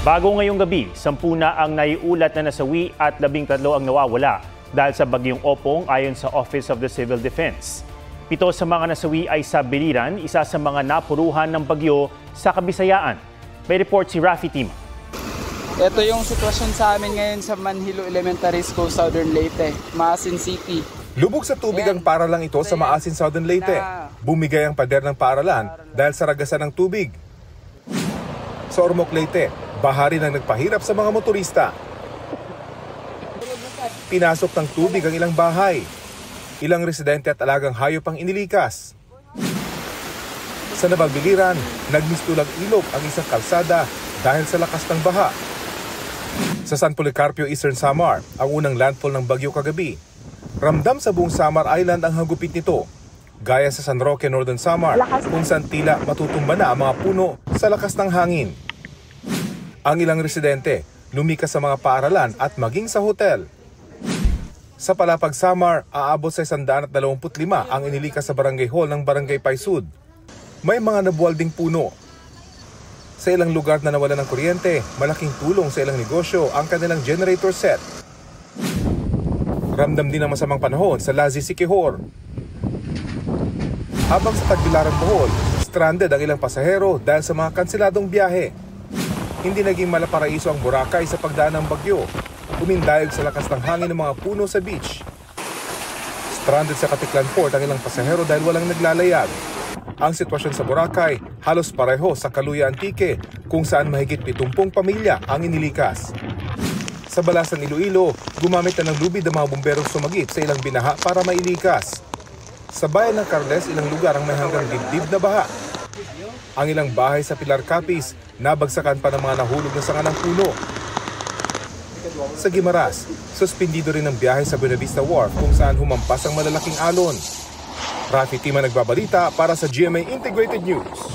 Bago ngayong gabi, 10 na ang naiulat na nasawi at 13 ang nawawala dahil sa bagyong Opong ayon sa Office of the Civil Defense. 7 sa mga nasawi ay sa Biliran, isa sa mga napuruhan ng bagyo sa Kabisayaan. May report si Rafi Tima. Ito yung sitwasyon sa amin ngayon sa Manhilo Elementary School, Southern Leyte, Maasin City. Lubog sa tubig ang paaralang ito sa Maasin, Southern Leyte. Bumigay ang pader ng paaralan dahil sa ragasan ng tubig. Sa Ormoc, Leyte, baha rin ang nagpahirap sa mga motorista. Pinasok ng tubig ang ilang bahay. Ilang residente at alagang hayop ang inilikas. Sa Nabalbiliran, nagmistulang ilog ang isang kalsada dahil sa lakas ng baha. Sa San Policarpio, Eastern Samar, ang unang landfall ng bagyo kagabi. Ramdam sa buong Samar Island ang hagupit nito. Gaya sa San Roque, Northern Samar, kung saan tila matutumba na ang mga puno sa lakas ng hangin. Ang ilang residente lumikas sa mga paaralan at maging sa hotel. Sa Palapag, Samar, aabot sa 125 ang inilikas sa barangay hall ng Barangay Paisud. May mga nabuwal ding puno. Sa ilang lugar na nawala ng kuryente, malaking tulong sa ilang negosyo ang kanilang generator set. Ramdam din ang masamang panahon sa Lazi, Siquijor. Habang sa Tagbilaran, Bohol, stranded ang ilang pasahero dahil sa mga kanseladong biyahe. Hindi naging malaparaiso ang Boracay sa pagdaan ng bagyo. Umindayog sa lakas ng hangin ng mga puno sa beach. Stranded sa Caticlan Port ang ilang pasahero dahil walang naglalayag. Ang sitwasyon sa Boracay halos pareho sa Caluya, Antique, kung saan mahigit 70 pamilya ang inilikas. Sa Balasan, Iloilo, gumamit na ng lubid ang mga bumberong sumagip sa ilang binaha para mailikas. Sa bayan ng Carles, ilang lugar ang may hanggang dibdib na baha. Ang ilang bahay sa Pilar Capiz, nabagsakan pa ng mga nahulog na sanga ng puno. Sa Guimaras, suspendido rin ang biyahe sa Buena Vista Wharf kung saan humampas ang malalaking alon. Rafi Tima nagbabalita para sa GMA Integrated News.